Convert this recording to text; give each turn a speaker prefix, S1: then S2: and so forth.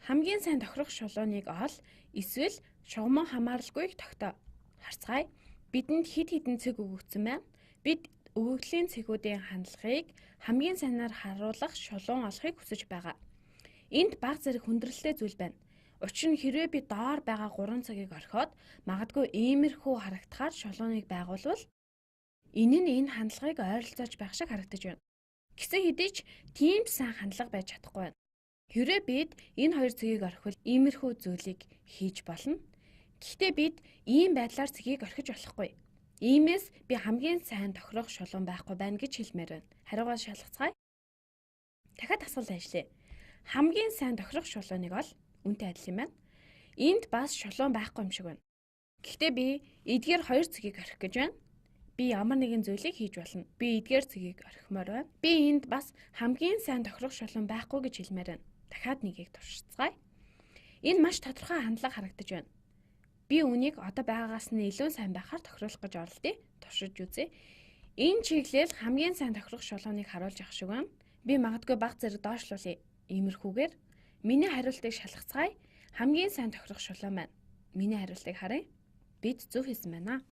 S1: Хамгийн сайн тохирох шулууныг ол эсвэл шугамн хамааралгүйг тогтоо. Харцгаая. Бидэнд хэд хэдэн цэг өгөгдсөн байна. Бид өгөгдлийн цэгүүдийн хандлагыг хамгийн сайнаар харуулах шулуун олохыг хүсэж байгаа. Энд бага зэрэг хүндрэлтэй зүйл байна. Учир нь хэрвээ би доор байгаа 3 цагийг орхиод магадгүй иймэрхүү харагдахаар шулууныг байгуулвал энэ нь энэ хандлагыг ойролцоож байх шиг харагдаж байна. Гэсэн хэдий ч тийм сайн хандлага байж чадахгүй байна. Хэрвээ бид энэ 2 цэгийг орхивол иймэрхүү зүйлийг хийж болно. Гэхдээ бид ийм байдлаар цэгийг орхиж болохгүй. Иймээс би хамгийн сайн тохирох шулуун байхгүй байна гэж хэлмээр байна. Хариугаа шалгацгаая. Дахиад асуулт ажиллая. Хамгийн сайн тохирох шулууныг ол үнтэй адил юм байна. Энд бас шулуун байхгүй юм шиг байна. Гэхдээ би эдгээр 2 цэгийг орхих гэж байна. Би ямар нэгэн зүйлийг хийж болно. Би эдгээр цэгийг орхимоор байна. Би энд бас хамгийн сайн тохирох шулуун байхгүй гэж хэлмээр байна. Дахиад нэгийг туршицгаая. Энэ маш тодорхой хандлага харагдаж байна. Би үнийг одоо байгаагаас нь илүү сайн байхаар тохируулах гэж оролдъё. Туршиж үзье. Энэ чиглэл хамгийн сайн тохирох шулууныг харуулж авах шиг байна. Би магадгүй бага зэрэг доошлуулъя. Иймэрхүүгээр миний хариултыг шалгацгаая. Хамгийн сайн тохирох шулуун байна. Миний хариултыг харъя. Бид зөв хэлсэн байна.